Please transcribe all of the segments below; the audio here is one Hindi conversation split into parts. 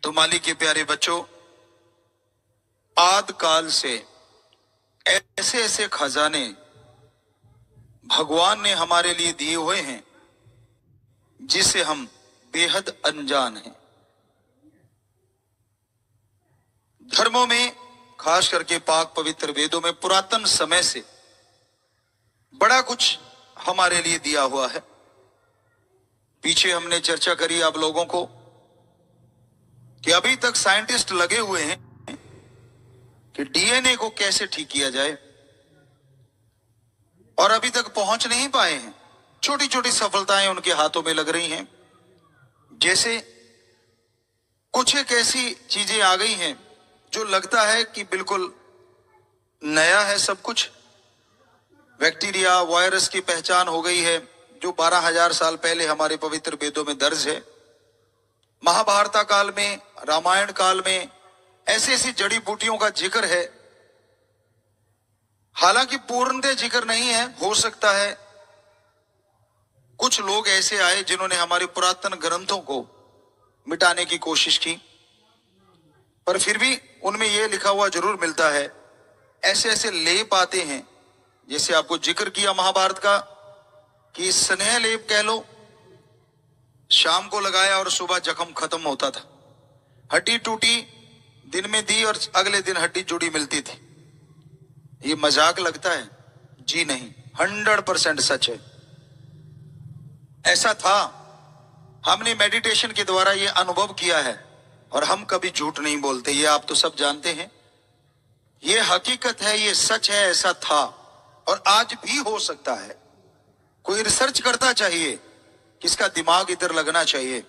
तो माली के प्यारे बच्चों, आद काल से ऐसे ऐसे खजाने भगवान ने हमारे लिए दिए हुए हैं जिससे हम बेहद अनजान हैं। धर्मों में, खास करके पाक पवित्र वेदों में पुरातन समय से बड़ा कुछ हमारे लिए दिया हुआ है। पीछे हमने चर्चा करी आप लोगों को कि अभी तक साइंटिस्ट लगे हुए हैं कि डीएनए को कैसे ठीक किया जाए, और अभी तक पहुंच नहीं पाए हैं। छोटी छोटी सफलताएं उनके हाथों में लग रही हैं। जैसे कुछ एक ऐसी चीजें आ गई हैं जो लगता है कि बिल्कुल नया है सब कुछ। बैक्टीरिया, वायरस की पहचान हो गई है जो 12,000 साल पहले हमारे पवित्र वेदों में दर्ज है। महाभारत काल में, रामायण काल में ऐसी ऐसी जड़ी बूटियों का जिक्र है। हालांकि पूर्णतः जिक्र नहीं है, हो सकता है कुछ लोग ऐसे आए जिन्होंने हमारे पुरातन ग्रंथों को मिटाने की कोशिश की, पर फिर भी उनमें यह लिखा हुआ जरूर मिलता है। ऐसे ऐसे लेप आते हैं, जैसे आपको जिक्र किया महाभारत का कि स्नेह लेप कह लो, शाम को लगाया और सुबह जख्म खत्म होता था। हड्डी टूटी, दिन में दी और अगले दिन हड्डी जुड़ी मिलती थी। ये मजाक लगता है? जी नहीं, 100% सच है। ऐसा था, हमने मेडिटेशन के द्वारा ये अनुभव किया है और हम कभी झूठ नहीं बोलते, ये आप तो सब जानते हैं। ये हकीकत है, ये सच है, ऐसा था और आज भी हो सकता है। कोई रिसर्च करता चाहिए, किसका दिमाग इधर लगना चाहिए।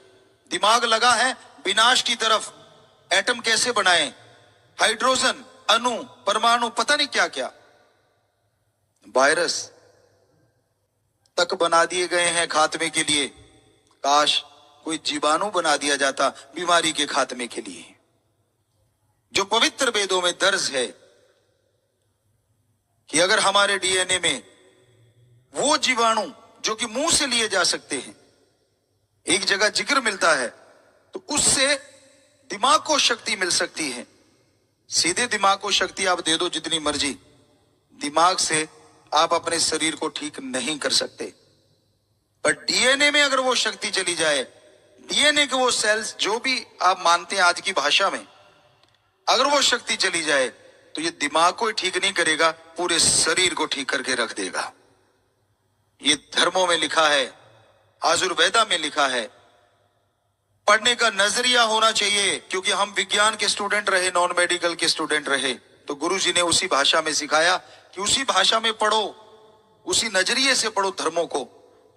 दिमाग लगा है विनाश की तरफ। एटम कैसे बनाए, हाइड्रोजन, अणु, परमाणु, पता नहीं क्या क्या, वायरस तक बना दिए गए हैं खात्मे के लिए। काश कोई जीवाणु बना दिया जाता बीमारी के खात्मे के लिए। जो पवित्र वेदों में दर्ज है कि अगर हमारे डीएनए में वो जीवाणु जो कि मुंह से लिए जा सकते हैं, एक जगह जिक्र मिलता है, तो उससे दिमाग को शक्ति मिल सकती है। सीधे दिमाग को शक्ति आप दे दो जितनी मर्जी, दिमाग से आप अपने शरीर को ठीक नहीं कर सकते। पर डीएनए में अगर वो शक्ति चली जाए, डीएनए के वो सेल्स जो भी आप मानते हैं आज की भाषा में, अगर वो शक्ति चली जाए तो ये दिमाग को ही ठीक नहीं करेगा, पूरे शरीर को ठीक करके रख देगा। ये धर्मों में लिखा है, आयुर्वेदा में लिखा है। पढ़ने का नजरिया होना चाहिए, क्योंकि हम विज्ञान के स्टूडेंट रहे, नॉन मेडिकल के स्टूडेंट रहे, तो गुरुजी ने उसी भाषा में सिखाया कि उसी भाषा में पढ़ो, उसी नजरिए से पढ़ो धर्मों को।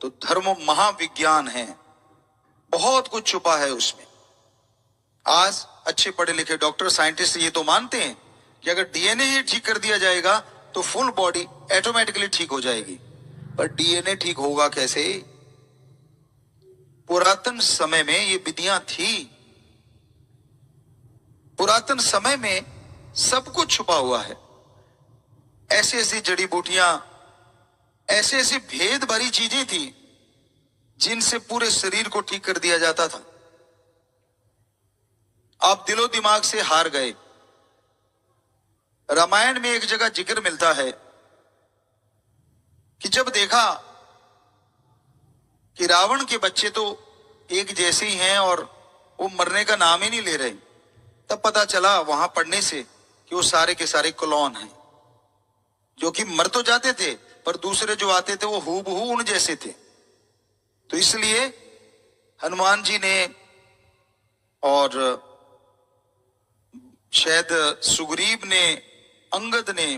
तो धर्म महाविज्ञान है, बहुत कुछ छुपा है उसमें। आज अच्छे पढ़े लिखे डॉक्टर, साइंटिस्ट ये तो मानते हैं कि अगर डीएनए ही ठीक कर दिया जाएगा तो फुल बॉडी ऑटोमेटिकली ठीक हो जाएगी। पर डीएनए ठीक होगा कैसे? पुरातन समय में ये विधियां थी। पुरातन समय में सब कुछ छुपा हुआ है। ऐसी ऐसी जड़ी बूटियां, ऐसे ऐसे भेद भरी चीजें थी जिनसे पूरे शरीर को ठीक कर दिया जाता था। आप दिलो दिमाग से हार गए। रामायण में एक जगह जिक्र मिलता है कि जब देखा कि रावण के बच्चे तो एक जैसे ही हैं और वो मरने का नाम ही नहीं ले रहे, तब पता चला वहां पढ़ने से कि वो सारे के सारे क्लोन हैं, जो कि मर तो जाते थे पर दूसरे जो आते थे वो हूबहू उन जैसे थे। तो इसलिए हनुमान जी ने और शायद सुग्रीव ने, अंगद ने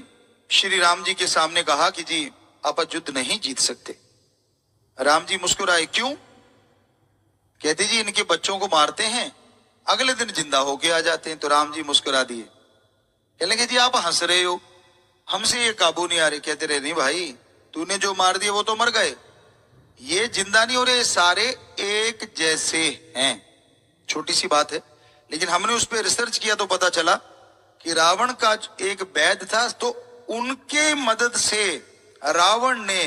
श्री राम जी के सामने कहा कि जी आप युद्ध नहीं जीत सकते। राम जी मुस्कुराए, क्यों? कहते जी इनके बच्चों को मारते हैं, अगले दिन जिंदा होके आ जाते हैं। तो राम जी मुस्कुरा दिए, कहने लगे जी आप हंस रहे हो, हमसे ये काबू नहीं आ रहे। कहते रहे नहीं भाई, तूने जो मार दिए वो तो मर गए, ये जिंदा नहीं हो रहे, सारे एक जैसे हैं। छोटी सी बात है, लेकिन हमने उस पर रिसर्च किया तो पता चला कि रावण का एक वैद्य था, तो उनके मदद से रावण ने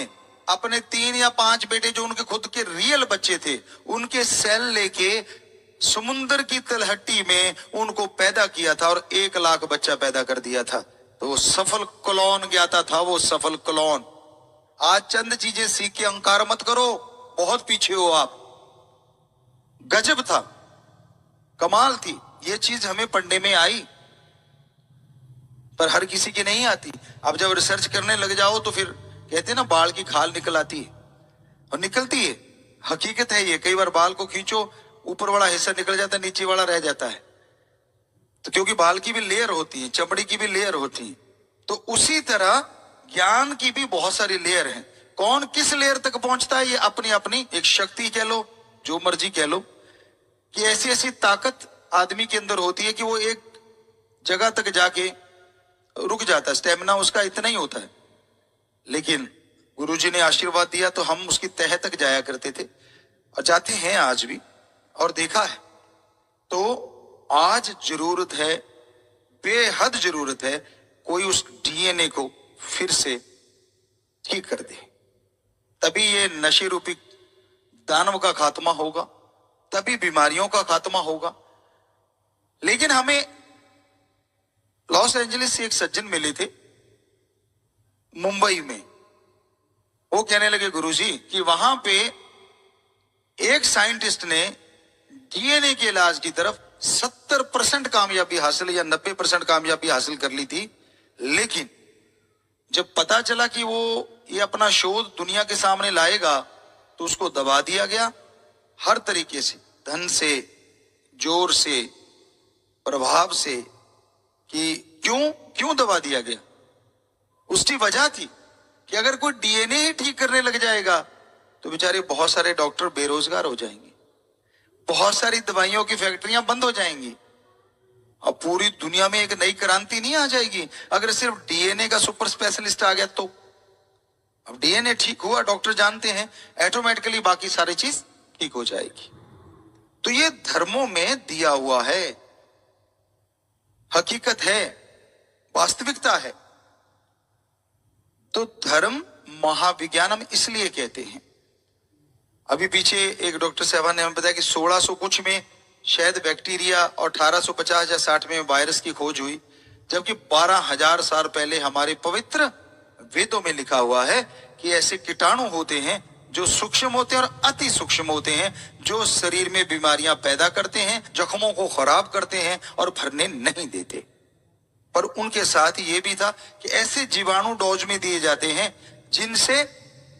अपने 3 या 5 बेटे जो उनके खुद के रियल बच्चे थे, उनके सेल लेके समुद्र की तलहटी में उनको पैदा किया था और 1 लाख बच्चा पैदा कर दिया था। तो वो सफल क्लोन ज्ञाता था, वो सफल क्लोन। आज चंद चीजें सीख के अहंकार मत करो, बहुत पीछे हो आप। गजब था, कमाल थी ये चीज, हमें पढ़ने में आई पर हर किसी की नहीं आती। अब जब रिसर्च करने लग जाओ तो फिर कहते हैं ना, बाल की खाल निकल आती है, और निकलती है, हकीकत है ये। कई बार बाल को खींचो, ऊपर वाला हिस्सा निकल जाता है, नीचे वाला रह जाता है। तो क्योंकि बाल की भी लेयर होती है, चमड़ी की भी लेयर होती है, तो उसी तरह ज्ञान की भी बहुत सारी लेयर है। कौन किस लेयर तक पहुंचता है, ये अपनी अपनी एक शक्ति कह लो, जो मर्जी कह लो, कि ऐसी ऐसी ताकत आदमी के अंदर होती है कि वो एक जगह तक जाके रुक जाता है, स्टेमिना उसका इतना ही होता है। लेकिन गुरुजी ने आशीर्वाद दिया तो हम उसकी तह तक जाया करते थे, और जाते हैं आज भी, और देखा है। तो आज जरूरत है, बेहद जरूरत है, कोई उस डीएनए को फिर से ठीक कर दे। तभी ये नशे रूपी दानव का खात्मा होगा, तभी बीमारियों का खात्मा होगा। लेकिन हमें लॉस एंजलिस से एक सज्जन मिले थे मुंबई में। वो कहने लगे गुरुजी कि वहां पे एक साइंटिस्ट ने डीएनए के इलाज की तरफ 70% कामयाबी हासिल या 90% कामयाबी हासिल कर ली थी, लेकिन जब पता चला कि वो ये अपना शोध दुनिया के सामने लाएगा तो उसको दबा दिया गया हर तरीके से, धन से, जोर से, प्रभाव से। कि क्यों दबा दिया गया? उसकी वजह थी कि अगर कोई डीएनए ही ठीक करने लग जाएगा तो बेचारे बहुत सारे डॉक्टर बेरोजगार हो जाएंगे, बहुत सारी दवाइयों की फैक्ट्रियां बंद हो जाएंगी, अब पूरी दुनिया में एक नई क्रांति नहीं आ जाएगी अगर सिर्फ डीएनए का सुपर स्पेशलिस्ट आ गया तो। अब डीएनए ठीक हुआ, डॉक्टर जानते हैं, ऑटोमेटिकली बाकी सारी चीज ठीक हो जाएगी। तो ये धर्मों में दिया हुआ है, हकीकत है, वास्तविकता है। तो धर्म महाविज्ञानम इसलिए कहते हैं। अभी पीछे एक डॉक्टर साहब ने हमें बताया कि 1600 कुछ में शायद बैक्टीरिया और 1850 या 60 में वायरस की खोज हुई, जबकि 12,000 साल पहले हमारे पवित्र वेदों में लिखा हुआ है कि ऐसे कीटाणु होते हैं जो सूक्ष्म होते हैं और अति सूक्ष्म होते हैं, जो शरीर में बीमारियां पैदा करते हैं, जख्मों को खराब करते हैं और भरने नहीं देते। पर उनके साथ ये भी था कि ऐसे जीवाणु डोज में दिए जाते हैं जिनसे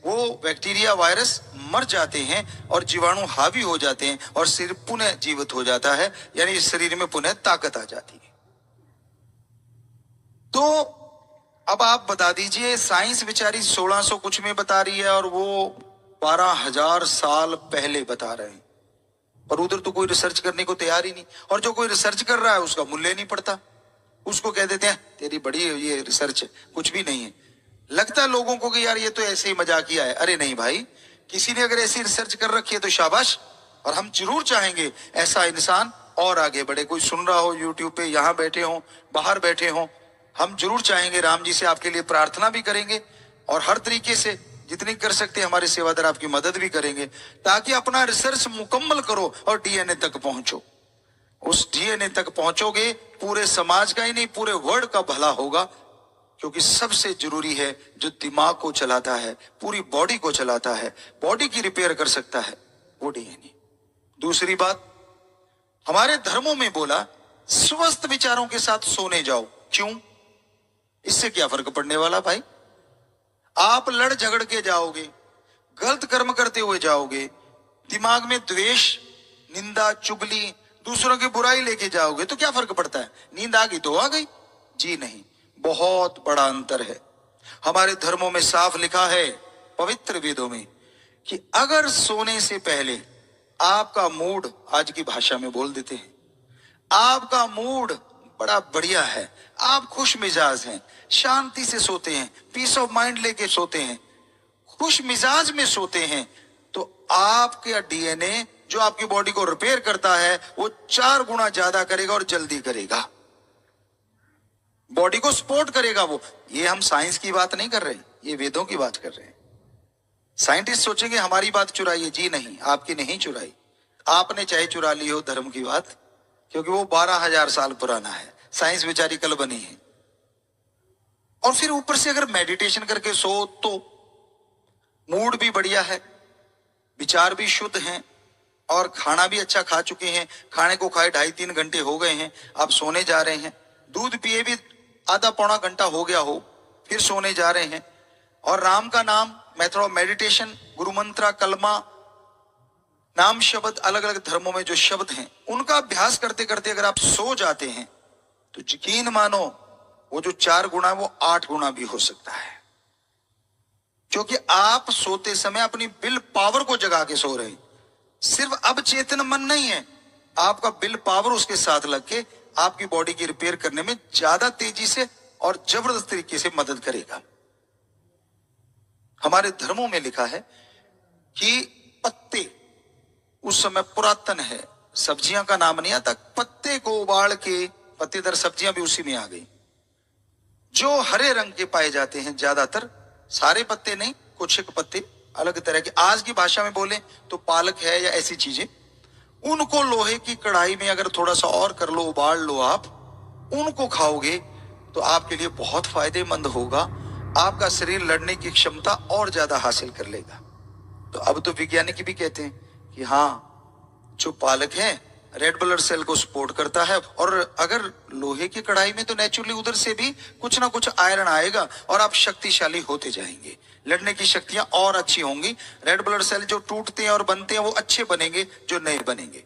वो बैक्टीरिया वायरस मर जाते हैं और जीवाणु हावी हो जाते हैं और शरीर पुनः जीवित हो जाता है, यानी शरीर में पुनः ताकत आ जाती है। तो अब आप बता दीजिए, साइंस बेचारी 1600 कुछ में बता रही है और वो 12,000 साल पहले बता रहे हैं, पर उधर तो कोई रिसर्च करने को तैयार ही नहीं। और जो कोई रिसर्च कर रहा है उसका मूल्य नहीं पड़ता, उसको कह देते हैं तेरी बड़ी ये रिसर्च है, कुछ भी नहीं है। लगता है लोगों को कि यार ये तो ऐसे ही मजाकिया है। अरे नहीं भाई, किसी ने अगर ऐसी रिसर्च कर रखी है तो शाबाश, और हम जरूर चाहेंगे ऐसा इंसान और आगे बढ़े। कोई सुन रहा हो यूट्यूब पे, यहाँ बैठे हो, बाहर बैठे हो, हम जरूर चाहेंगे, राम जी से आपके लिए प्रार्थना भी करेंगे और हर तरीके से जितनी कर सकते हैं हमारे सेवादार आपकी मदद भी करेंगे, ताकि अपना रिसर्च मुकम्मल करो और डीएनए तक पहुंचो। उस डीएनए तक पहुंचोगे, पूरे समाज का ही नहीं पूरे वर्ल्ड का भला होगा, क्योंकि सबसे जरूरी है जो दिमाग को चलाता है, पूरी बॉडी को चलाता है, बॉडी की रिपेयर कर सकता है, वो डीएनए। दूसरी बात, हमारे धर्मों में बोला स्वस्थ विचारों के साथ सोने जाओ। क्यों? इससे क्या फर्क पड़ने वाला भाई? आप लड़ झगड़ के जाओगे, गलत कर्म करते हुए जाओगे, दिमाग में द्वेष, निंदा, चुगली, दूसरों की बुराई लेके जाओगे तो क्या फर्क पड़ता है? नींद आ गई तो आ गई? जी नहीं, बहुत बड़ा अंतर है। हमारे धर्मों में साफ लिखा है, पवित्र वेदों में, कि अगर सोने से पहले आपका मूड, आज की भाषा में बोल देते हैं, आपका मूड बड़ा बढ़िया है, आप खुश मिजाज हैं, शांति से सोते हैं, पीस ऑफ माइंड लेके सोते हैं, खुश मिजाज में सोते हैं, तो आपके डीएनए जो आपकी बॉडी को रिपेयर करता है वो 4 गुना ज्यादा करेगा और जल्दी करेगा, बॉडी को सपोर्ट करेगा वो। ये हम साइंस की बात नहीं कर रहे, ये वेदों की बात कर रहे हैं। साइंटिस्ट सोचेंगे हमारी बात चुराई है, जी नहीं, आपकी नहीं चुराई, आपने चाहे चुरा ली हो धर्म की बात, क्योंकि वो 12,000 साल पुराना है, साइंस बेचारी कल बनी है। और फिर ऊपर से अगर मेडिटेशन करके सो तो मूड भी बढ़िया है, विचार भी शुद्ध हैं, और खाना भी अच्छा खा चुके हैं, खाने को खाए 2.5-3 घंटे हो गए हैं, आप सोने जा रहे हैं, दूध पिए भी आधा पौना घंटा हो गया हो, फिर सोने जा रहे हैं, और राम का नाम, मेथड ऑफ मेडिटेशन, गुरु मंत्रा, कलमा, नाम शब्द, अलग अलग धर्मों में जो शब्द हैं उनका अभ्यास करते करते अगर आप सो जाते हैं तो यकीन मानो वो जो 4 गुना है वो 8 गुना भी हो सकता है, क्योंकि आप सोते समय अपनी विल पावर को जगा के सो रहे हैं। सिर्फ अब चेतन मन नहीं है, आपका विल पावर उसके साथ लग के आपकी बॉडी की रिपेयर करने में ज्यादा तेजी से और जबरदस्त तरीके से मदद करेगा। हमारे धर्मों में लिखा है कि पत्ते, उस समय पुरातन है, सब्जियां का नाम नहीं आता, पत्ते को उबाल के, पत्तेदार सब्जियां भी उसी में आ गई, जो हरे रंग के पाए जाते हैं, ज्यादातर, सारे पत्ते नहीं, कुछ एक पत्ते अलग तरह के, आज की भाषा में बोले तो पालक है या ऐसी चीजें, उनको लोहे की कढ़ाई में अगर थोड़ा सा और कर लो, उबाल लो, आप उनको खाओगे तो आपके लिए बहुत फायदेमंद होगा, आपका शरीर लड़ने की क्षमता और ज्यादा हासिल कर लेगा। तो अब तो वैज्ञानिक भी कहते हैं कि हाँ, जो पालक है रेड ब्लड सेल को सपोर्ट करता है, और अगर लोहे की कढ़ाई में तो नेचुरली उधर से भी कुछ ना कुछ आयरन आएगा और आप शक्तिशाली होते जाएंगे, लड़ने की शक्तियां और अच्छी होंगी, रेड ब्लड सेल जो टूटते हैं और बनते हैं वो अच्छे बनेंगे, जो नए बनेंगे।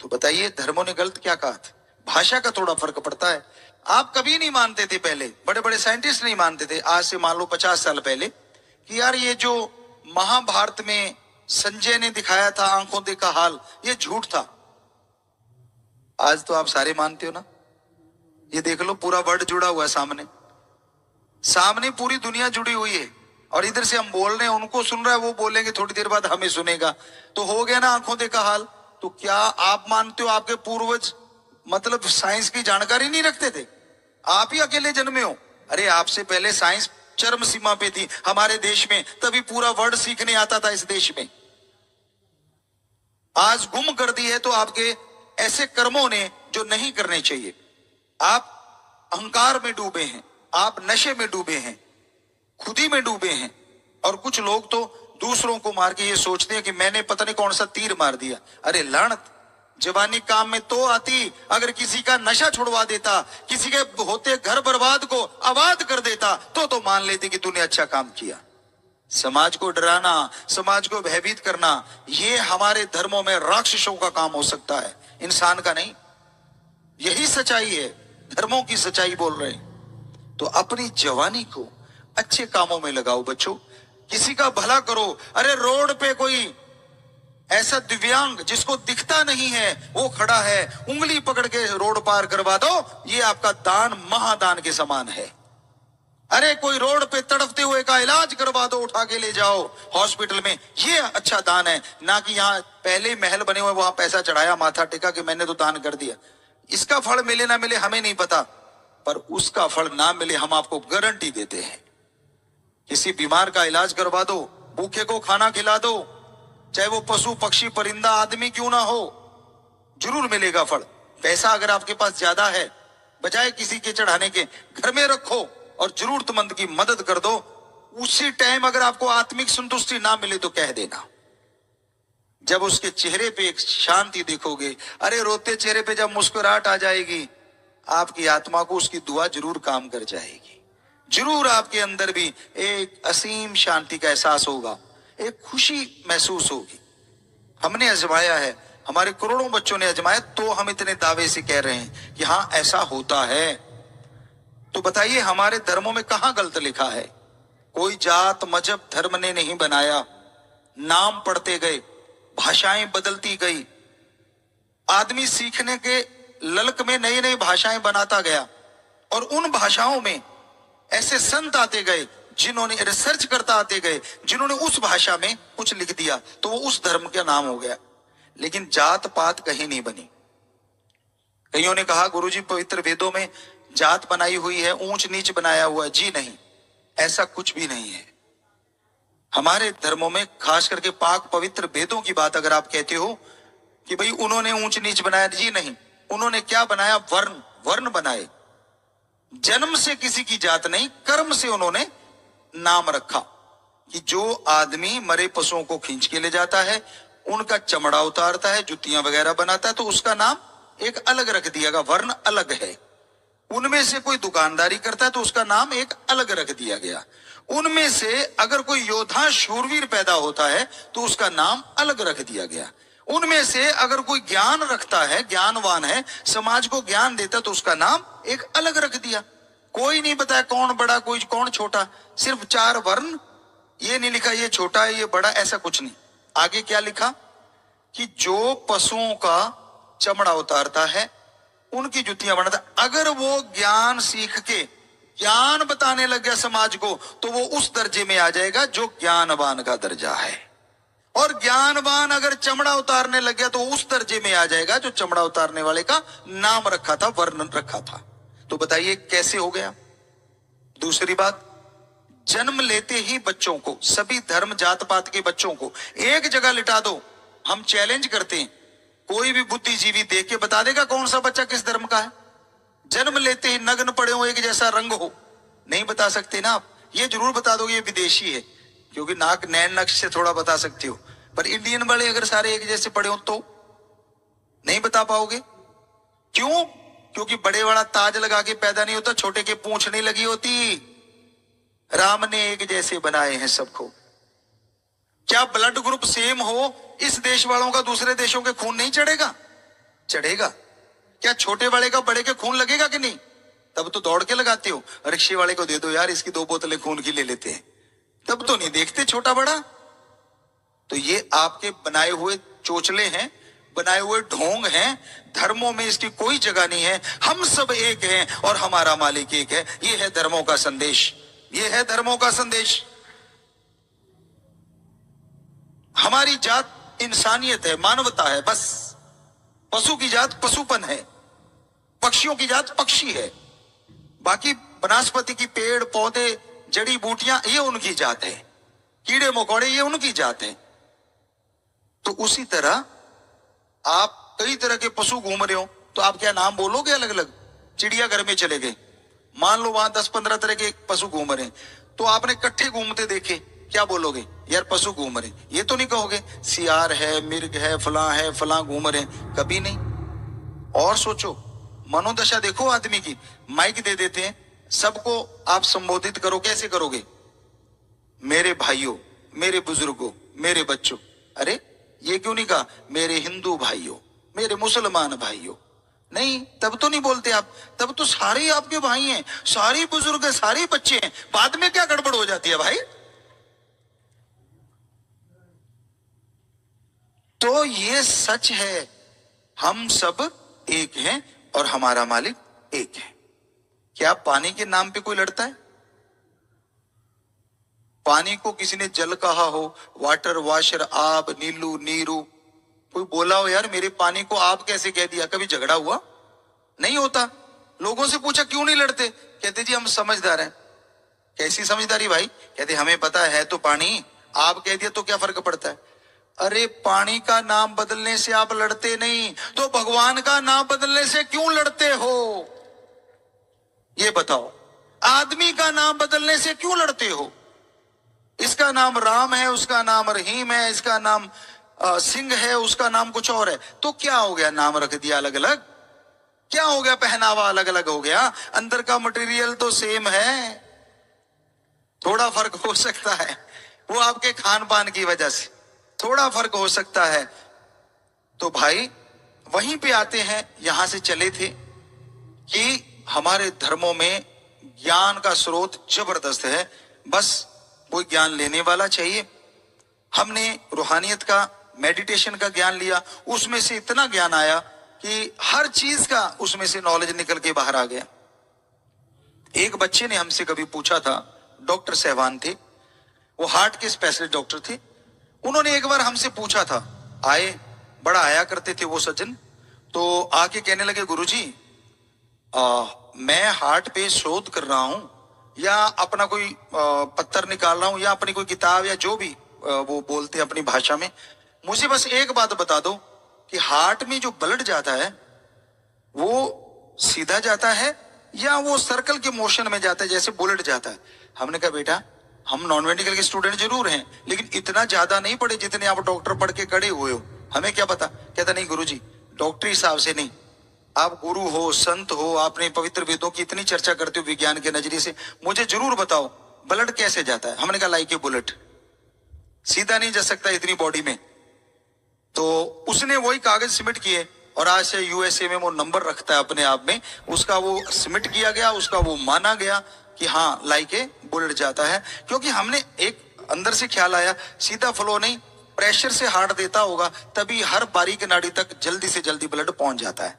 तो बताइए धर्मों ने गलत क्या कहा था? भाषा का थोड़ा फर्क पड़ता है। आप कभी नहीं मानते थे, पहले बड़े बड़े साइंटिस्ट नहीं मानते थे, आज से मान लो 50 साल पहले, कि यार ये जो महाभारत में संजय ने दिखाया था आंखों देखा हाल, ये झूठ था। आज तो आप सारे मानते हो ना, ये देख लो पूरा वर्ल्ड जुड़ा हुआ है, सामने सामने पूरी दुनिया जुड़ी हुई है, और इधर से हम बोल रहे हैं, उनको सुन रहा है, वो बोलेंगे थोड़ी देर बाद हमें सुनेगा, तो हो गया ना आंखों देखा हाल। तो क्या आप मानते हो आपके पूर्वज मतलब साइंस की जानकारी नहीं रखते थे? आप ही अकेले जन्मे हो? अरे आपसे पहले साइंस चरम सीमा पे थी हमारे देश में, तभी पूरा वर्ल्ड सीखने आता था इस देश में। आज गुम कर दी है तो आपके ऐसे कर्मों ने जो नहीं करने चाहिए। आप अहंकार में डूबे हैं, आप नशे में डूबे हैं, खुदी में डूबे हैं, और कुछ लोग तो दूसरों को मार के ये सोचते हैं कि मैंने पता नहीं कौन सा तीर मार दिया। अरे लानत, जवानी काम में तो आती, अगर किसी का नशा छुड़वा देता, किसी के होते घर बर्बाद को आबाद कर देता, तो मान लेते कि तूने अच्छा काम किया। समाज को डराना, समाज को भयभीत करना, ये हमारे धर्मों में राक्षसों का काम हो सकता है, इंसान का नहीं। यही सच्चाई है, धर्मों की सच्चाई बोल रहे हैं। तो अपनी जवानी को अच्छे कामों में लगाओ बच्चों, किसी का भला करो। अरे रोड पे कोई ऐसा दिव्यांग जिसको दिखता नहीं है, वो खड़ा है, उंगली पकड़ के रोड पार करवा दो, ये आपका दान महादान के समान है। अरे कोई रोड पे तड़पते हुए का इलाज करवा दो, उठा के ले जाओ हॉस्पिटल में, ये अच्छा दान है। ना कि यहाँ पहले महल बने हुए वहां पैसा चढ़ाया, माथा टेका कि मैंने तो दान कर दिया। इसका फल मिले ना मिले हमें नहीं पता, पर उसका फल ना मिले हम आपको गारंटी देते हैं। किसी बीमार का इलाज करवा दो, भूखे को खाना खिला दो, चाहे वो पशु पक्षी परिंदा आदमी क्यों ना हो, जरूर मिलेगा फल। पैसा अगर आपके पास ज्यादा है, बजाय किसी के चढ़ाने के घर में रखो और जरूरतमंद की मदद कर दो। उसी टाइम अगर आपको आत्मिक संतुष्टि ना मिले तो कह देना, जब उसके चेहरे पे एक शांति देखोगे, अरे रोते चेहरे पे जब मुस्कुराहट आ जाएगी, आपकी आत्मा को उसकी दुआ जरूर काम कर जाएगी। जरूर आपके अंदर भी एक असीम शांति का एहसास होगा, एक खुशी महसूस होगी। हमने आजमाया है, हमारे करोड़ों बच्चों ने आजमाया, तो हम इतने दावे से कह रहे हैं कि हाँ ऐसा होता है। तो बताइए हमारे धर्मों में कहां गलत लिखा है? कोई जात मजहब धर्म ने नहीं बनाया, नाम पढ़ते गए, भाषाएं बदलती गई, आदमी सीखने के ललक में नई नई भाषाएं बनाता गया, और उन भाषाओं में ऐसे संत आते गए जिन्होंने रिसर्च करता आते गए, जिन्होंने उस भाषा में कुछ लिख दिया, तो वो उस धर्म का नाम हो गया। लेकिन जात पात कहीं नहीं बनी। कईयों ने कहा गुरुजी पवित्र वेदों में जात बनाई हुई है, ऊंच नीच बनाया हुआ है। जी नहीं, ऐसा कुछ भी नहीं है। हमारे धर्मों में खास करके पाक पवित्र वेदों की बात अगर आप कहते हो कि भाई उन्होंने ऊंच नीच बनाया, जी नहीं। उन्होंने क्या बनाया? वर्ण, वर्ण बनाए। जन्म से किसी की जात नहीं, कर्म से उन्होंने नाम रखा कि जो आदमी मरे पशुओं को खींच के ले जाता है, उनका चमड़ा उतारता है, जुतियां वगैरह बनाता है, तो उसका नाम एक अलग रख दिया गया, वर्ण अलग है। उनमें से कोई दुकानदारी करता है तो उसका नाम एक अलग रख दिया गया। उनमें से अगर कोई योद्धा शूरवीर पैदा होता है तो उसका नाम अलग रख दिया गया। उनमें से अगर कोई ज्ञान रखता है, ज्ञानवान है, समाज को ज्ञान देता, तो उसका नाम एक अलग रख दिया। कोई नहीं बताया कौन बड़ा कोई कौन छोटा, सिर्फ 4 वर्ण। ये नहीं लिखा ये छोटा है ये बड़ा, ऐसा कुछ नहीं। आगे क्या लिखा कि जो पशुओं का चमड़ा उतारता है, उनकी जुतियां बनाता, अगर वो ज्ञान सीख के ज्ञान बताने लग गया समाज को, तो वो उस दर्जे में आ जाएगा जो ज्ञानवान का दर्जा है। और ज्ञानवान अगर चमड़ा उतारने लग गया तो उस दर्जे में आ जाएगा जो चमड़ा उतारने वाले का नाम रखा था, वर्ण रखा था। तो बताइए कैसे हो गया? दूसरी बात, जन्म लेते ही बच्चों को, सभी धर्म जात पात के बच्चों को एक जगह लिटा दो, हम चैलेंज करते हैं, कोई भी बुद्धिजीवी देख के बता देगा कौन सा बच्चा किस धर्म का है? जन्म लेते ही नग्न पड़े हो, एक जैसा रंग हो, नहीं बता सकते ना आप। ये जरूर बता दोगे ये विदेशी है, क्योंकि नाक नैन नक्श से थोड़ा बता सकते हो, पर इंडियन वाले अगर सारे एक जैसे पड़े हो तो नहीं बता पाओगे। क्यों? क्योंकि बड़े वाला ताज लगा के पैदा नहीं होता, छोटे के पूंछ नहीं लगी होती। राम ने एक जैसे बनाए हैं सबको। क्या ब्लड ग्रुप सेम हो, इस देश वालों का दूसरे देशों के खून नहीं चढ़ेगा? चढ़ेगा। क्या छोटे वाले का बड़े के खून लगेगा कि नहीं? तब तो दौड़ के लगाते हो, रिक्शे वाले को दे दो यार, इसकी 2 बोतलें खून की ले लेते हैं, तब तो नहीं देखते छोटा बड़ा। तो ये आपके बनाए हुए चोचले हैं, बनाए हुए ढोंग हैं। धर्मों में इसकी कोई जगह नहीं है। हम सब एक हैं और हमारा मालिक एक है। ये है धर्मों का संदेश, ये है धर्मों का संदेश। हमारी जात इंसानियत है, मानवता है, बस। पशु की जात पशुपन है, पक्षियों की जात पक्षी है, बाकी वनस्पति की पेड़ पौधे जड़ी बूटियां ये उनकी जात है, कीड़े मकोड़े ये उनकी जात है। तो उसी तरह आप कई तरह के पशु घूम रहे हो तो आप क्या नाम बोलोगे अलग अलग? चिड़ियाघर में चले गए, मान लो वहां 10-15 तरह के पशु घूम रहे हैं, तो आपने इकट्ठे घूमते देखे, क्या बोलोगे? यार पशु घूम रहे। ये तो नहीं कहोगे सियार है, मिर्ग है, फलां घूम रहे, कभी नहीं। और सोचो, मनोदशा देखो आदमी की। माइक दे देते हैं, सबको आप संबोधित करो, कैसे करोगे? मेरे भाइयों, मेरे बुजुर्गों, मेरे बच्चों। अरे ये क्यों नहीं कहा मेरे हिंदू भाइयों, मेरे मुसलमान भाइयों? नहीं, तब तो नहीं बोलते आप, तब तो सारे आपके भाई हैं, सारे बुजुर्ग हैं, सारे बच्चे हैं। बाद में क्या गड़बड़ हो जाती है भाई? तो ये सच है, हम सब एक हैं और हमारा मालिक एक है। क्या पानी के नाम पे कोई लड़ता है? पानी को किसी ने जल कहा हो, वाटर, वाशर, आब, नीलू, नीरू, कोई बोला हो यार मेरे पानी को आप कैसे कह दिया? कभी झगड़ा हुआ? नहीं होता। लोगों से पूछा क्यों नहीं लड़ते? कहते जी हम समझदार हैं। कैसी समझदारी भाई? कहते हमें पता है तो पानी, आप कह दिया तो क्या फर्क पड़ता है? अरे पानी का नाम बदलने से आप लड़ते नहीं, तो भगवान का नाम बदलने से क्यों लड़ते हो? ये बताओ। आदमी का नाम बदलने से क्यों लड़ते हो? इसका नाम राम है, उसका नाम रहीम है, इसका नाम सिंह है, उसका नाम कुछ और है, तो क्या हो गया? नाम रख दिया अलग अलग। क्या हो गया? पहनावा अलग अलग हो गया, अंदर का मटेरियल तो सेम है। थोड़ा फर्क हो सकता है, वो आपके खान पान की वजह से थोड़ा फर्क हो सकता है। तो भाई वहीं पे आते हैं, यहां से चले थे कि हमारे धर्मों में ज्ञान का स्रोत जबरदस्त है, बस कोई ज्ञान लेने वाला चाहिए। हमने रूहानियत का, मेडिटेशन का ज्ञान लिया, उसमें से इतना ज्ञान आया कि हर चीज का उसमें से नॉलेज निकल के बाहर आ गया। एक बच्चे ने हमसे कभी पूछा था, डॉक्टर सहवान थे, वो हार्ट के स्पेशलिस्ट डॉक्टर थे। उन्होंने एक बार हमसे पूछा था, आए, बड़ा आया करते थे वो सज्जन, तो आके कहने लगे गुरुजी मैं हार्ट पे शोध कर रहा हूं, या अपना कोई पत्थर निकाल रहा हूं, या अपनी कोई किताब, या जो भी वो बोलते हैं अपनी भाषा में, मुझे बस एक बात बता दो कि हार्ट में जो ब्लड जाता है वो सीधा जाता है या वो सर्कल के मोशन में जाता है जैसे बुलेट जाता है। हमने कहा बेटा हम नॉन मेडिकल के स्टूडेंट जरूर हैं, लेकिन इतना ज्यादा नहीं पढ़े जितने आप डॉक्टर पढ़ के खड़े हुए हो, हमें क्या पता। कहता नहीं गुरुजी, डॉक्टरी हिसाब से नहीं, आप गुरु हो, संत हो, आपने पवित्र वेदों की इतनी चर्चा करते हो विज्ञान के नजरिए से, मुझे जरूर बताओ ब्लड कैसे जाता है। हमने कहा लाइक ए बुलेट, सीधा नहीं जा सकता इतनी बॉडी में। तो उसने वही कागज सबमिट किए और आज से यूएसए में वो नंबर रखता है अपने आप में, उसका वो सबमिट किया गया, उसका वो माना गया कि हाँ लाइक ए बुलेट जाता है। क्योंकि हमने एक अंदर से ख्याल आया, सीधा फ्लो नहीं, प्रेशर से हार्ट देता होगा तभी हर बारीक नाड़ी तक जल्दी से जल्दी ब्लड पहुंच जाता है।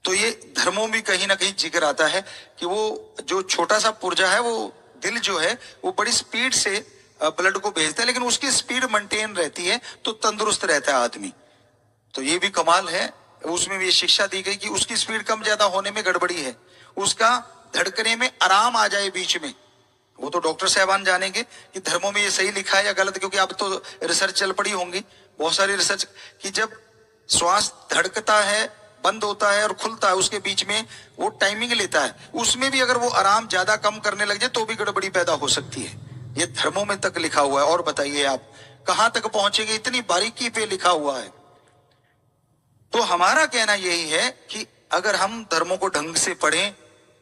तो ये धर्मों में कहीं ना कहीं जिक्र आता है कि वो जो छोटा सा पुर्जा है, वो दिल जो है वो बड़ी स्पीड से ब्लड को भेजता है, लेकिन उसकी स्पीड मेंटेन रहती है तो तंदुरुस्त रहता है आदमी। तो ये भी कमाल है, उसमें भी ये शिक्षा दी गई कि उसकी स्पीड कम ज्यादा होने में गड़बड़ी है, उसका धड़कने में आराम आ जाए बीच में। वो तो डॉक्टर साहबान जानेंगे कि धर्मों में ये सही लिखा है या गलत, क्योंकि अब तो रिसर्च चल पड़ी होंगी बहुत सारी रिसर्च कि जब श्वास धड़कता है, बंद होता है और खुलता है, उसके बीच में वो टाइमिंग लेता है, उसमें भी अगर वो आराम ज्यादा कम करने लग जाए तो भी गड़बड़ी पैदा हो सकती है। ये धर्मों में तक लिखा हुआ है। और बताइए आप कहां तक पहुंचेंगे, इतनी बारीकी पे लिखा हुआ है। तो हमारा कहना यही है कि अगर हम धर्मों को ढंग से पढ़ें,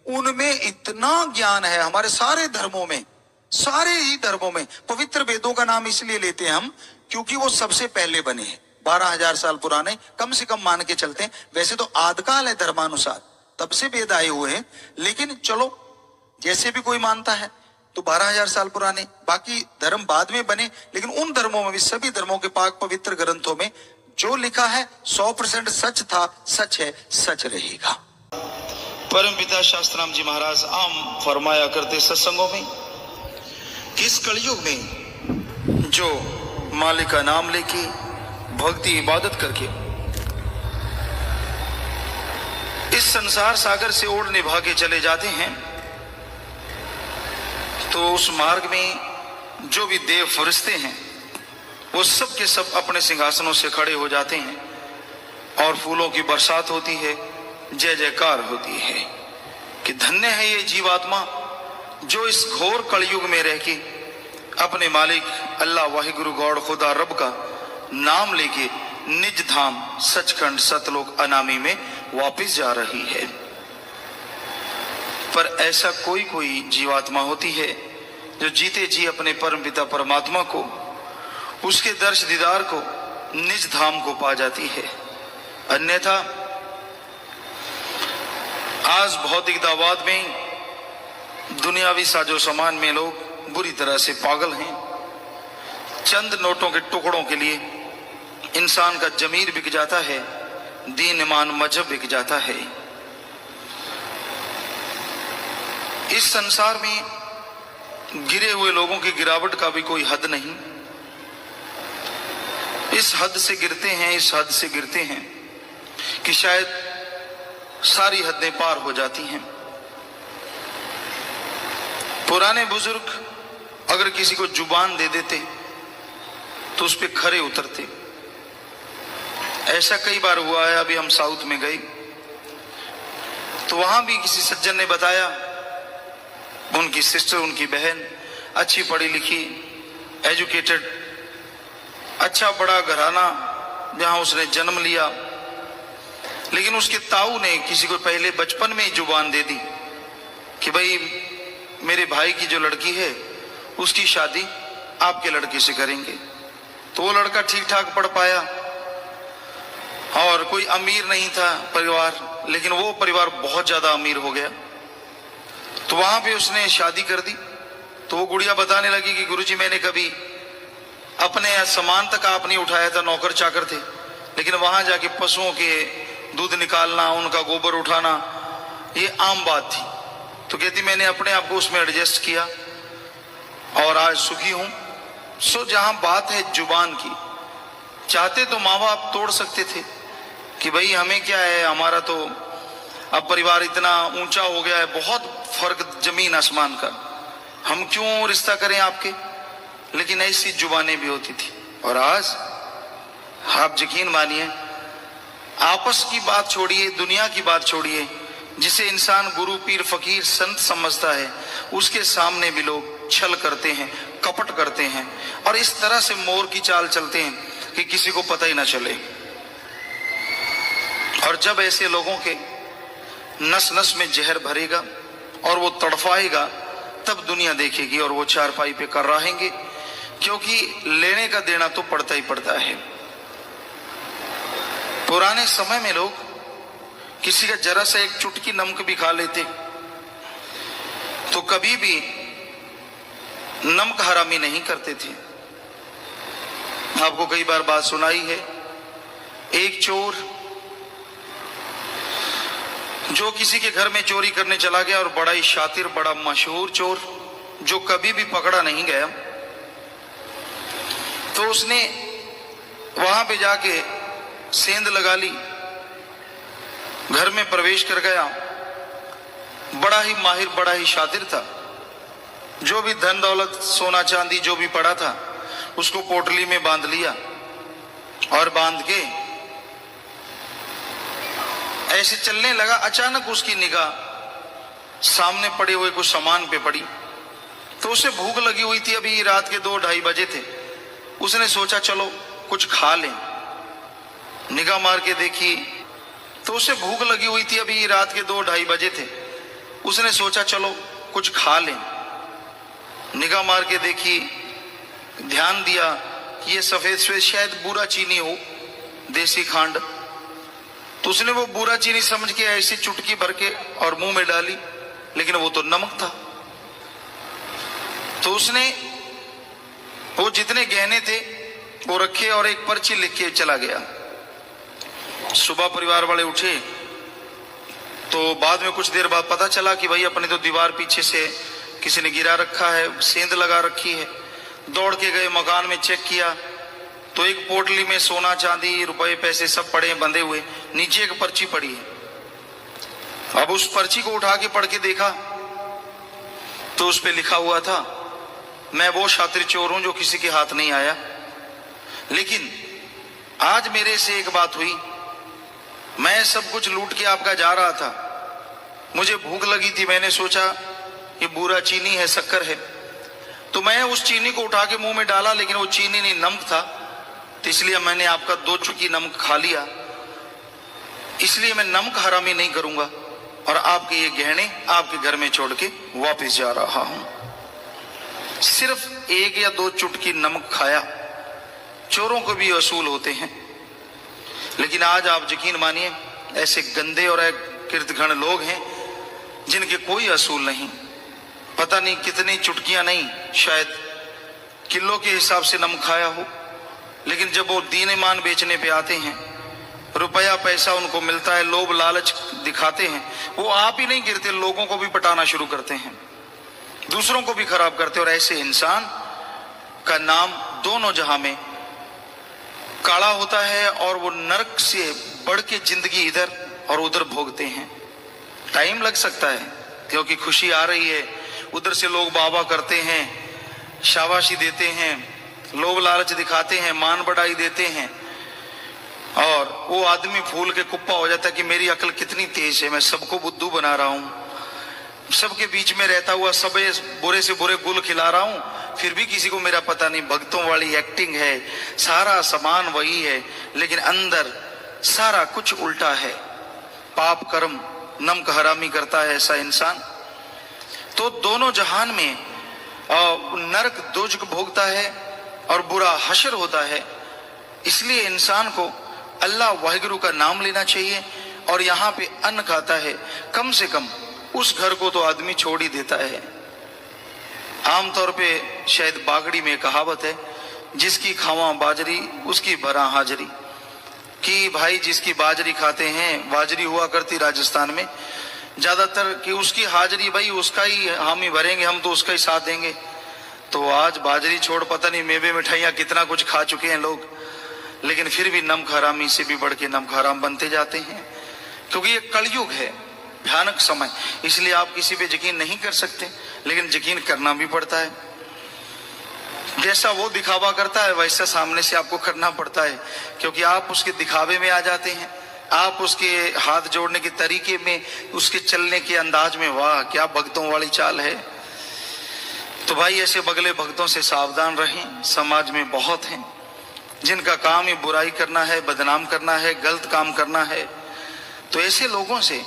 उनमें इतना ज्ञान है, हमारे सारे धर्मों में, सारे ही धर्मों में। पवित्र वेदों का नाम इसलिए लेते हैं हम क्योंकि वो सबसे पहले बने हैं, 12,000 साल पुराने कम से कम मान के चलते हैं। वैसे तो आदिकाल है धर्मानुसार, तब से वेद आए हुए हैं, लेकिन चलो जैसे भी कोई मानता है तो 12,000 साल पुराने, बाकी धर्म बाद में बने, लेकिन उन धर्मों में भी, सभी धर्मों के पाक पवित्र ग्रंथों में जो लिखा है 100% सच था, सच है, सच रहेगा। परमपिता शास्त्राम जी महाराज आम फरमाया करते सत्संगों में कि इस कलयुग में जो मालिक का नाम लेके भक्ति इबादत करके इस संसार सागर से ओढ़ निभा के चले जाते हैं, तो उस मार्ग में जो भी देव फरिश्ते हैं वो सब के सब अपने सिंहासनों से खड़े हो जाते हैं और फूलों की बरसात होती है, जय जयकार होती है कि धन्य है ये जीवात्मा जो इस घोर कलयुग में रह के अपने मालिक अल्लाह वाहिगुरु गौड़ खुदा रब का नाम लेके निज धाम सचखंड सतलोक अनामी में वापस जा रही है। पर ऐसा कोई कोई जीवात्मा होती है जो जीते जी अपने परम पिता परमात्मा को, उसके दर्श दीदार को, निज धाम को पा जाती है। अन्यथा आज भौतिक दावाद में, दुनियावी साजो सामान में लोग बुरी तरह से पागल हैं। चंद नोटों के टुकड़ों के लिए इंसान का जमीर बिक जाता है, दीन ईमान मजहब बिक जाता है। इस संसार में गिरे हुए लोगों की गिरावट का भी कोई हद नहीं। इस हद से गिरते हैं, इस हद से गिरते हैं कि शायद सारी हदें पार हो जाती हैं। पुराने बुजुर्ग अगर किसी को जुबान दे देते तो उस पे खरे उतरते। ऐसा कई बार हुआ है। अभी हम साउथ में गए तो वहां भी किसी सज्जन ने बताया, उनकी सिस्टर, उनकी बहन अच्छी पढ़ी लिखी, एजुकेटेड, अच्छा बड़ा घराना जहां उसने जन्म लिया, लेकिन उसके ताऊ ने किसी को पहले बचपन में ही जुबान दे दी कि भाई मेरे भाई की जो लड़की है उसकी शादी आपके लड़के से करेंगे। तो वो लड़का ठीक ठाक पढ़ पाया और कोई अमीर नहीं था परिवार, लेकिन वो परिवार बहुत ज्यादा अमीर हो गया। तो वहां पे उसने शादी कर दी। तो वो गुड़िया बताने लगी कि गुरुजी मैंने कभी अपने सामान तक आप नहीं उठाया था, नौकर चाकर थे, लेकिन वहां जाके पशुओं के दूध निकालना, उनका गोबर उठाना ये आम बात थी। तो कहती मैंने अपने आप को उसमें एडजस्ट किया और आज सुखी हूं। सो जहां बात है जुबान की, चाहते तो माँ बाप तोड़ सकते थे कि भाई हमें क्या है, हमारा तो अब परिवार इतना ऊंचा हो गया है, बहुत फर्क जमीन आसमान का, हम क्यों रिश्ता करें आपके। लेकिन ऐसी जुबानें भी होती थी। और आज आप यकीन मानिए आपस की बात छोड़िए, दुनिया की बात छोड़िए, जिसे इंसान गुरु पीर फकीर संत समझता है, उसके सामने भी लोग छल करते हैं, कपट करते हैं और इस तरह से मोर की चाल चलते हैं कि किसी को पता ही ना चले। और जब ऐसे लोगों के नस नस में जहर भरेगा और वो तड़फाएगा, तब दुनिया देखेगी और वो चारपाई पे कर रहेंगे, क्योंकि लेने का देना तो पड़ता ही पड़ता है। पुराने समय में लोग किसी का जरा सा एक चुटकी नमक भी खा लेते तो कभी भी नमक हरामी नहीं करते थे। आपको कई बार बात सुनाई है, एक चोर जो किसी के घर में चोरी करने चला गया और बड़ा ही शातिर, बड़ा मशहूर चोर जो कभी भी पकड़ा नहीं गया, तो उसने वहां पे जाके सेंध लगा ली, घर में प्रवेश कर गया। बड़ा ही माहिर, बड़ा ही शातिर था। जो भी धन दौलत, सोना चांदी जो भी पड़ा था, उसको पोटली में बांध लिया और बांध के ऐसे चलने लगा। अचानक उसकी निगाह सामने पड़े हुए कुछ सामान पे पड़ी, तो उसे भूख लगी हुई थी। अभी रात के 2-2:30 बजे थे। उसने सोचा चलो कुछ खा लें। निगाह मार के देखी तो उसे भूख लगी हुई थी। अभी रात के 2-2:30 बजे थे। उसने सोचा चलो कुछ खा लें। निगाह मार के देखी, ध्यान दिया कि ये सफेद सफेद शायद बूरा चीनी हो, देसी खांड। तो उसने वो बूरा चीनी समझ के ऐसी चुटकी भर के और मुंह में डाली, लेकिन वो तो नमक था। तो उसने वो जितने गहने थे वो रखे और एक पर्ची लिख के चला गया। सुबह परिवार वाले उठे तो बाद में कुछ देर बाद पता चला कि भाई अपने तो दीवार पीछे से किसी ने गिरा रखा है, सेंध लगा रखी है। दौड़ के गए, मकान में चेक किया तो एक पोटली में सोना चांदी, रुपए पैसे सब पड़े हैं, बंधे हुए। नीचे एक पर्ची पड़ी है। अब उस पर्ची को उठा के पढ़ के देखा तो उस पे लिखा हुआ था, मैं वो शातिर चोर हूं जो किसी के हाथ नहीं आया, लेकिन आज मेरे से एक बात हुई। मैं सब कुछ लूट के आपका जा रहा था, मुझे भूख लगी थी, मैंने सोचा ये बूरा चीनी है, शक्कर है, तो मैं उस चीनी को उठा के मुंह में डाला, लेकिन वो चीनी नहीं नमक था, तो इसलिए मैंने आपका 2 चुटकी नमक खा लिया। इसलिए मैं नमक हरामी नहीं करूंगा और आपके ये गहने आपके घर में छोड़ के वापस जा रहा हूं। सिर्फ 1 या 2 चुटकी नमक खाया। चोरों को भी असूल होते हैं, लेकिन आज आप यकीन मानिए ऐसे गंदे और कीर्तघन लोग हैं जिनके कोई असूल नहीं। पता नहीं कितनी चुटकियां नहीं, शायद किलो के हिसाब से नमक खाया हो, लेकिन जब वो दीन ईमान बेचने पे आते हैं, रुपया पैसा उनको मिलता है, लोभ लालच दिखाते हैं, वो आप ही नहीं गिरते, लोगों को भी पटाना शुरू करते हैं, दूसरों को भी खराब करते। और ऐसे इंसान का नाम दोनों जहां में काला होता है और वो नरक से बढ़ के जिंदगी इधर और उधर भोगते हैं। टाइम लग सकता है क्योंकि खुशी आ रही है, उधर से लोग बाबा करते हैं, शाबाशी देते हैं, लोभ लालच दिखाते हैं, मान बढ़ाई देते हैं, और वो आदमी फूल के कुप्पा हो जाता है कि मेरी अकल कितनी तेज है, मैं सबको बुद्धू बना रहा हूं, सबके बीच में रहता हुआ सब बुरे से बुरे गुल खिला रहा हूं, फिर भी किसी को मेरा पता नहीं। भक्तों वाली एक्टिंग है, सारा सामान वही है, लेकिन अंदर सारा कुछ उल्टा है। पाप कर्म नमक हरामी करता है ऐसा इंसान, तो दोनों जहान में नरक दोजख भोगता है और बुरा हशर होता है। इसलिए इंसान को अल्लाह वाहिगुरु का नाम लेना चाहिए, और यहाँ पे अन्न खाता है, कम से कम उस घर को तो आदमी छोड़ ही देता है। आमतौर पे शायद बागड़ी में कहावत है, जिसकी खावा बाजरी उसकी भरा हाजरी, कि भाई जिसकी बाजरी खाते हैं, बाजरी हुआ करती राजस्थान में ज्यादातर, कि उसकी हाजरी भाई उसका ही हम ही भरेंगे, हम तो उसका ही साथ देंगे। तो आज बाजरी छोड़ पता नहीं मेवे मिठाइयां कितना कुछ खा चुके हैं लोग, लेकिन फिर भी नमक हरामी से भी बढ़ के नमक हराम बनते जाते हैं, क्योंकि ये कलयुग है, भयानक समय। इसलिए आप किसी पे यकीन नहीं कर सकते, लेकिन यकीन करना भी पड़ता है। जैसा वो दिखावा करता है वैसा सामने से आपको करना पड़ता है, क्योंकि आप उसके दिखावे में आ जाते हैं। आप उसके हाथ जोड़ने के तरीके में, उसके चलने के अंदाज में, वाह क्या भक्तों वाली चाल है। तो भाई ऐसे बगले भक्तों से सावधान रहें। समाज में बहुत हैं जिनका काम ही बुराई करना है, बदनाम करना है, गलत काम करना है। तो ऐसे लोगों से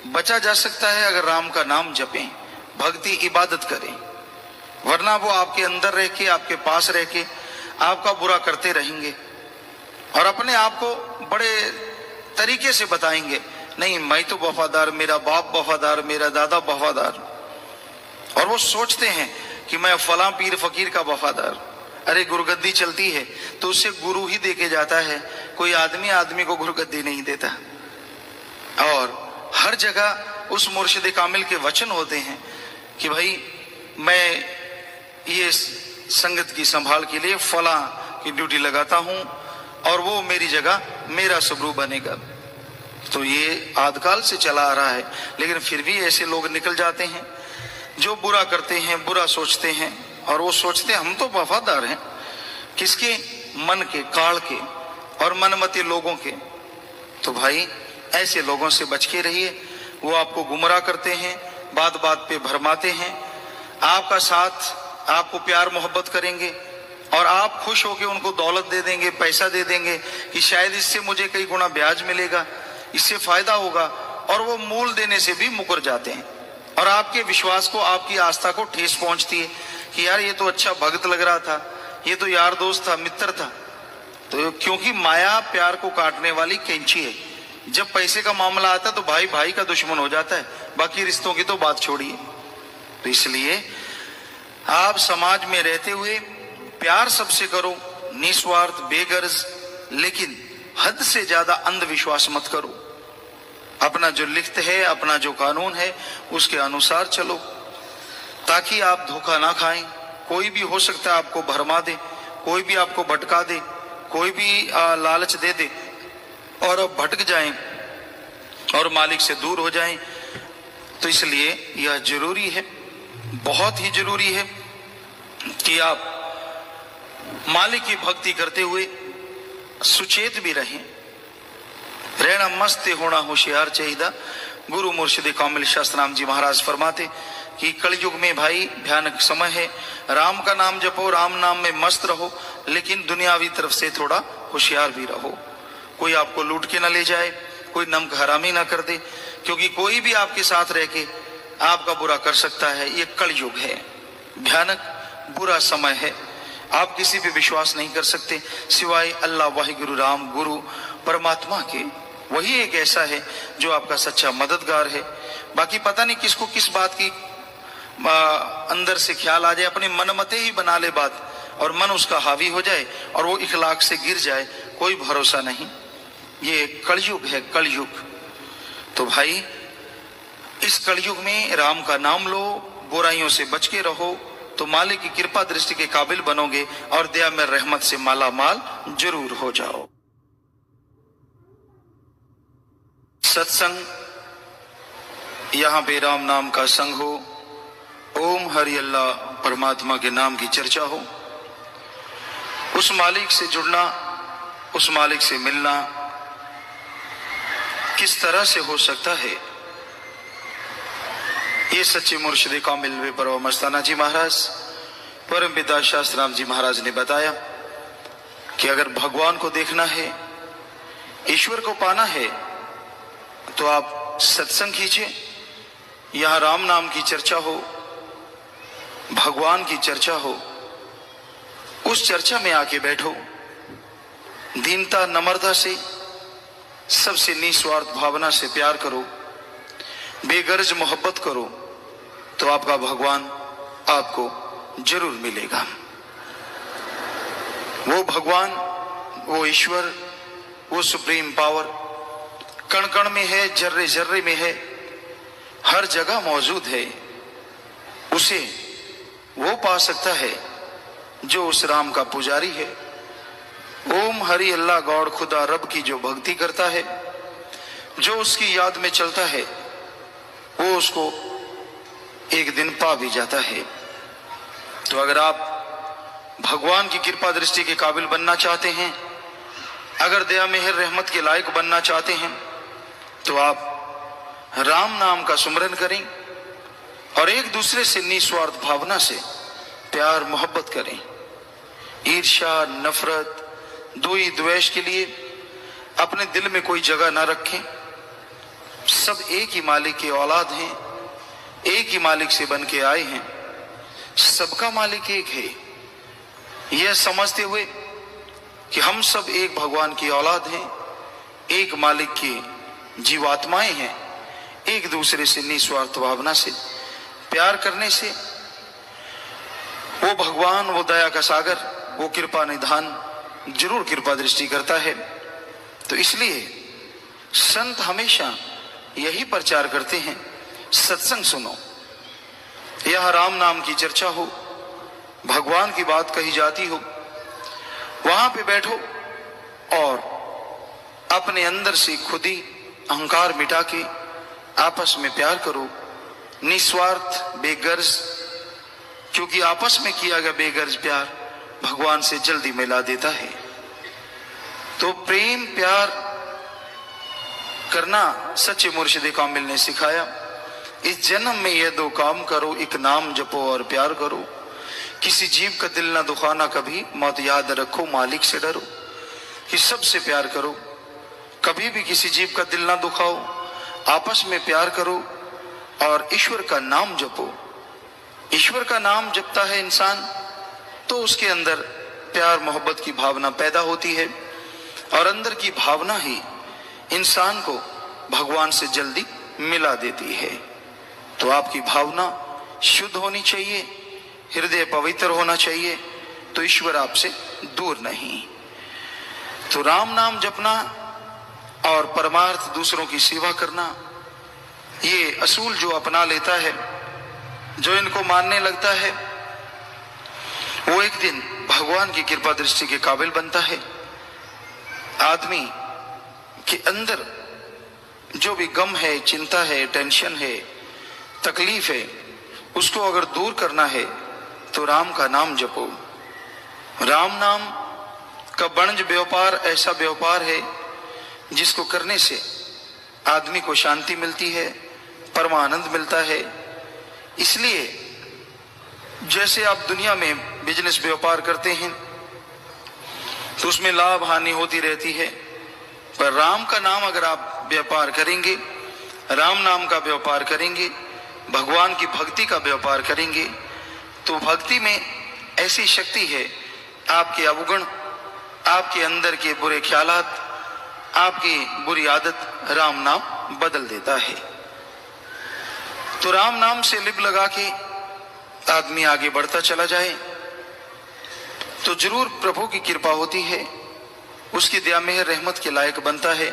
बचा जा सकता है अगर राम का नाम जपें, भक्ति इबादत करें, वरना वो आपके अंदर रह के, आपके पास रह के आपका बुरा करते रहेंगे और अपने आप को बड़े तरीके से बताएंगे, नहीं मैं तो वफादार, मेरा बाप वफादार, मेरा दादा वफादार, और वो सोचते हैं कि मैं फलां पीर फकीर का वफादार। अरे गुरुगद्दी चलती है तो उससे गुरु ही देके जाता है, कोई आदमी आदमी को गुरुगद्दी नहीं देता। और हर जगह उस मुर्शिद कामिल के वचन होते हैं कि भाई मैं ये संगत की संभाल के लिए फलां की ड्यूटी लगाता हूं और वो मेरी जगह मेरा सबरू बनेगा। तो ये आदकाल से चला आ रहा है, लेकिन फिर भी ऐसे लोग निकल जाते हैं जो बुरा करते हैं, बुरा सोचते हैं, और वो सोचते हैं हम तो वफादार हैं। किसके? मन के, काल के और मनमते लोगों के। तो भाई ऐसे लोगों से बच के रहिए, वो आपको गुमराह करते हैं, बात बात पे भरमाते हैं, आपका साथ, आपको प्यार मोहब्बत करेंगे और आप खुश होकर उनको दौलत दे देंगे, पैसा दे देंगे कि शायद इससे मुझे कई गुना ब्याज मिलेगा, इससे फायदा होगा, और वो मूल देने से भी मुकर जाते हैं और आपके विश्वास को, आपकी आस्था को ठेस पहुंचती है कि यार ये तो अच्छा भक्त लग रहा था, ये तो यार दोस्त था, मित्र था। तो क्योंकि माया प्यार को काटने वाली कैंची है, जब पैसे का मामला आता है तो भाई भाई का दुश्मन हो जाता है, बाकी रिश्तों की तो बात छोड़िए। तो इसलिए आप समाज में रहते हुए प्यार सबसे करो, निस्वार्थ, बेगर्ज, लेकिन हद से ज्यादा अंधविश्वास मत करो। अपना जो लिखत है, अपना जो कानून है, उसके अनुसार चलो ताकि आप धोखा ना खाएं। कोई भी हो सकता है आपको भरमा दे, कोई भी आपको भटका दे, कोई भी लालच दे दे और अब भटक जाएं और मालिक से दूर हो जाएं। तो इसलिए यह जरूरी है, बहुत ही जरूरी है कि आप मालिक की भक्ति करते हुए सुचेत भी रहें। रहना मस्त होना होशियार चाहिए। गुरु मुर्शिद कामिल शास्त्राम जी महाराज फरमाते कि कलयुग में भाई भयानक समय है, राम का नाम जपो, राम नाम में मस्त रहो, लेकिन दुनियावी तरफ से थोड़ा होशियार भी रहो। कोई आपको लूट के ना ले जाए, कोई नमक हरामी ना कर दे, क्योंकि कोई भी आपके साथ रह के आपका बुरा कर सकता है। ये कलयुग है, भयानक बुरा समय है। आप किसी पे विश्वास नहीं कर सकते सिवाय अल्लाह वाहिगुरु राम गुरु परमात्मा के। वही एक ऐसा है जो आपका सच्चा मददगार है। बाकी पता नहीं किसको किस बात की अंदर से ख्याल आ जाए, अपने मन मते ही बना ले बात और मन उसका हावी हो जाए और वो इखलाक से गिर जाए, कोई भरोसा नहीं। ये कलयुग है, कलयुग। तो भाई इस कलयुग में राम का नाम लो, बुराइयों से बच के रहो, तो मालिक की कृपा दृष्टि के काबिल बनोगे और दया में रहमत से माला माल जरूर हो जाओ। सत्संग, यहां पे राम नाम का संग हो, ओम हरि अल्लाह परमात्मा के नाम की चर्चा हो, उस मालिक से जुड़ना, उस मालिक से मिलना किस तरह से हो सकता है, ये सच्चे मुर्शिद कामिल वे परवा मस्ताना जी महाराज, परम पिता शास्त्राम जी महाराज ने बताया कि अगर भगवान को देखना है, ईश्वर को पाना है, तो आप सत्संग कीजिए। यहां राम नाम की चर्चा हो, भगवान की चर्चा हो, उस चर्चा में आके बैठो, दीनता नम्रता से, सबसे निस्वार्थ भावना से प्यार करो, बेगर्ज मोहब्बत करो, तो आपका भगवान आपको जरूर मिलेगा। वो भगवान, वो ईश्वर, वो सुप्रीम पावर कण कण में है, जर्रे जर्रे में है, हर जगह मौजूद है। उसे वो पा सकता है जो उस राम का पुजारी है। ओम हरि अल्लाह गॉड खुदा रब की जो भक्ति करता है, जो उसकी याद में चलता है, वो उसको एक दिन पा भी जाता है। तो अगर आप भगवान की कृपा दृष्टि के काबिल बनना चाहते हैं, अगर दया मेहर रहमत के लायक बनना चाहते हैं तो आप राम नाम का सुमरन करें और एक दूसरे से निस्वार्थ भावना से प्यार मोहब्बत करें। ईर्ष्या, नफरत, द्वेष, द्वेष के लिए अपने दिल में कोई जगह ना रखें। सब एक ही मालिक के औलाद हैं, एक ही मालिक से बन के आए हैं, सबका मालिक एक है। यह समझते हुए कि हम सब एक भगवान की औलाद हैं, एक मालिक की जीवात्माएं हैं, एक दूसरे से निस्वार्थ भावना से प्यार करने से वो भगवान, वो दया का सागर, वो कृपा निधान जरूर कृपा दृष्टि करता है। तो इसलिए संत हमेशा यही प्रचार करते हैं, सत्संग सुनो, यह राम नाम की चर्चा हो, भगवान की बात कही जाती हो, वहां पे बैठो और अपने अंदर से खुद ही अहंकार मिटा के आपस में प्यार करो, निस्वार्थ, बेगर्ज, क्योंकि आपस में किया गया बेगर्ज प्यार भगवान से जल्दी मिला देता है। तो प्रेम प्यार करना सच्चे मुर्शिद कामिल ने सिखाया। इस जन्म में यह दो काम करो, एक नाम जपो और प्यार करो। किसी जीव का दिल ना दुखाना कभी, मौत याद रखो, मालिक से डरो। कि सबसे प्यार करो, कभी भी किसी जीव का दिल ना दुखाओ, आपस में प्यार करो और ईश्वर का नाम जपो। ईश्वर का नाम जपता है इंसान तो उसके अंदर प्यार मोहब्बत की भावना पैदा होती है और अंदर की भावना ही इंसान को भगवान से जल्दी मिला देती है। तो आपकी भावना शुद्ध होनी चाहिए, हृदय पवित्र होना चाहिए, तो ईश्वर आपसे दूर नहीं। तो राम नाम जपना और परमार्थ दूसरों की सेवा करना, ये असूल जो अपना लेता है, जो इनको मानने लगता है, वो एक दिन भगवान की कृपा दृष्टि के काबिल बनता है। आदमी के अंदर जो भी गम है, चिंता है, टेंशन है, तकलीफ है, उसको अगर दूर करना है तो राम का नाम जपो। राम नाम का वणज व्यापार ऐसा व्यापार है जिसको करने से आदमी को शांति मिलती है, परमानंद मिलता है। इसलिए जैसे आप दुनिया में बिजनेस व्यापार करते हैं तो उसमें लाभ हानि होती रहती है, पर राम का नाम अगर आप व्यापार करेंगे, राम नाम का व्यापार करेंगे, भगवान की भक्ति का व्यापार करेंगे, तो भक्ति में ऐसी शक्ति है, आपके अवगुण, आपके अंदर के बुरे ख्यालात, आपकी बुरी आदत राम नाम बदल देता है। तो राम नाम से लिप लगा के आदमी आगे बढ़ता चला जाए तो जरूर प्रभु की कृपा होती है, उसकी दया मेहर रहमत के लायक बनता है।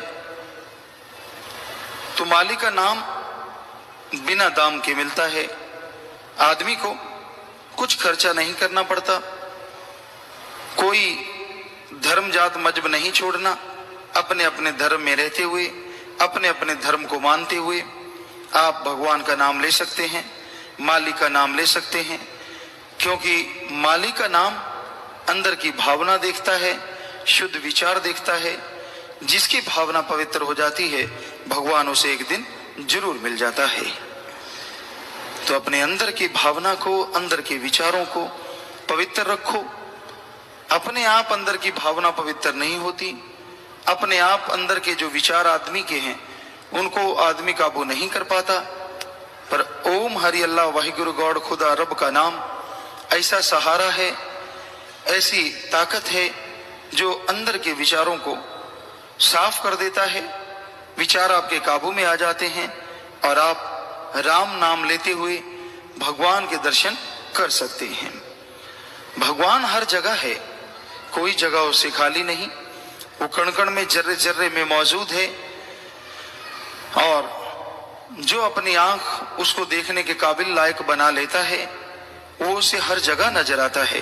तो मालिक का नाम बिना दाम के मिलता है, आदमी को कुछ खर्चा नहीं करना पड़ता, कोई धर्म जात मजहब नहीं छोड़ना, अपने अपने धर्म में रहते हुए, अपने अपने धर्म को मानते हुए आप भगवान का नाम ले सकते हैं, मालिक का नाम ले सकते हैं, क्योंकि मालिक का नाम अंदर की भावना देखता है, शुद्ध विचार देखता है। जिसकी भावना पवित्र हो जाती है भगवान उसे एक दिन जरूर मिल जाता है। तो अपने अंदर की भावना को, अंदर के विचारों को पवित्र रखो। अपने आप अंदर की भावना पवित्र नहीं होती, अपने आप अंदर के जो विचार आदमी के हैं उनको आदमी काबू नहीं कर पाता, पर ओम हरि अल्लाह वाहिगुरु गॉड खुदा रब का नाम ऐसा सहारा है, ऐसी ताकत है जो अंदर के विचारों को साफ कर देता है। विचार आपके काबू में आ जाते हैं और आप राम नाम लेते हुए भगवान के दर्शन कर सकते हैं। भगवान हर जगह है, कोई जगह उसे खाली नहीं, वो कण कण में, जर्रे जर्रे में मौजूद है और जो अपनी आंख उसको देखने के काबिल लायक बना लेता है वो उसे हर जगह नजर आता है।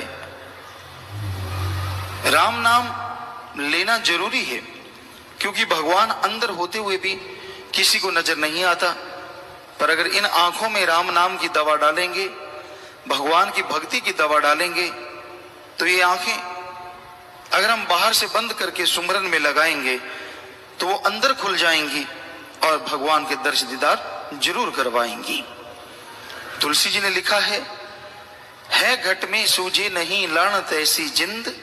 राम नाम लेना जरूरी है क्योंकि भगवान अंदर होते हुए भी किसी को नजर नहीं आता, पर अगर इन आंखों में राम नाम की दवा डालेंगे, भगवान की भक्ति की दवा डालेंगे, तो ये आंखें अगर हम बाहर से बंद करके सुमरन में लगाएंगे तो वो अंदर खुल जाएंगी और भगवान के दर्श दीदार जरूर करवाएंगी। तुलसी जी ने लिखा है घट में सूझे नहीं लानत ऐसी जिंद,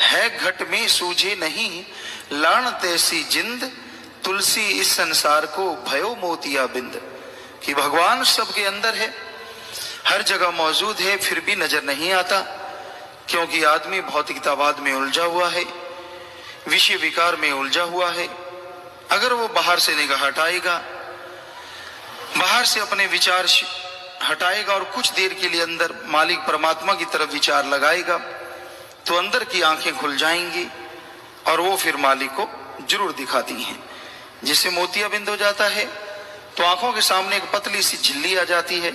है घट में सूझे नहीं लानत ऐसी जिंद, तुलसी इस संसार को भयो मोतिया बिंद। कि भगवान सबके अंदर है, हर जगह मौजूद है, फिर भी नजर नहीं आता, क्योंकि आदमी भौतिकतावाद में उलझा हुआ है, विषय विकार में उलझा हुआ है। अगर वो बाहर से निगाह हटाएगा, बाहर से अपने विचार हटाएगा और कुछ देर के लिए अंदर मालिक परमात्मा की तरफ विचार लगाएगा, तो अंदर की आंखें खुल जाएंगी और वो फिर मालिक को जरूर दिखाती हैं। जिससे मोतियाबिंद हो जाता है तो आंखों के सामने एक पतली सी झिल्ली आ जाती है,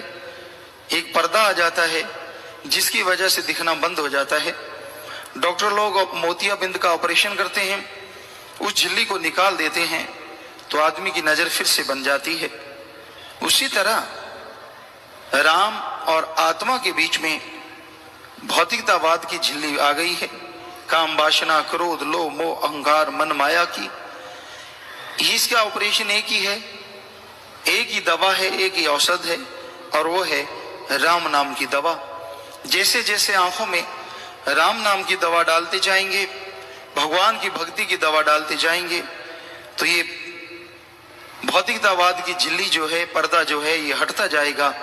एक पर्दा आ जाता है, जिसकी वजह से दिखना बंद हो जाता है। डॉक्टर लोग मोतियाबिंद का ऑपरेशन करते हैं, उस झिल्ली को निकाल देते हैं तो आदमी की नजर फिर से बन जाती है। उसी तरह राम और आत्मा के बीच में भौतिकतावाद की झिल्ली आ गई है। काम वासना क्रोध लोभ मोह अहंकार मन माया की, इसका ऑपरेशन एक ही है, एक ही दवा है, एक ही औषध है, और वो है राम नाम की दवा। जैसे जैसे आंखों में राम नाम की दवा डालते जाएंगे, भगवान की भक्ति की दवा डालते जाएंगे, तो ये भौतिकतावाद की झिल्ली जो है, पर्दा जो है, ये हटता जाएगा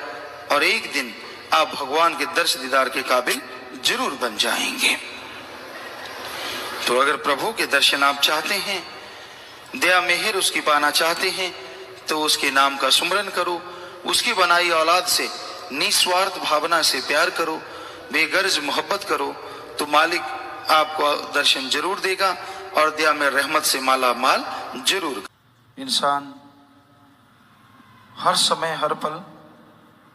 और एक दिन आप भगवान के दर्श दीदार के काबिल जरूर बन जाएंगे। तो अगर प्रभु के दर्शन आप चाहते हैं, दया मेहर उसकी पाना चाहते हैं, तो उसके नाम का सुमरन करो, उसकी बनाई औलाद से निस्वार्थ भावना से प्यार करो, बेगर्ज मोहब्बत करो, तो मालिक आपको दर्शन जरूर देगा और दया में रहमत से माला माल जरूर। इंसान हर समय हर पल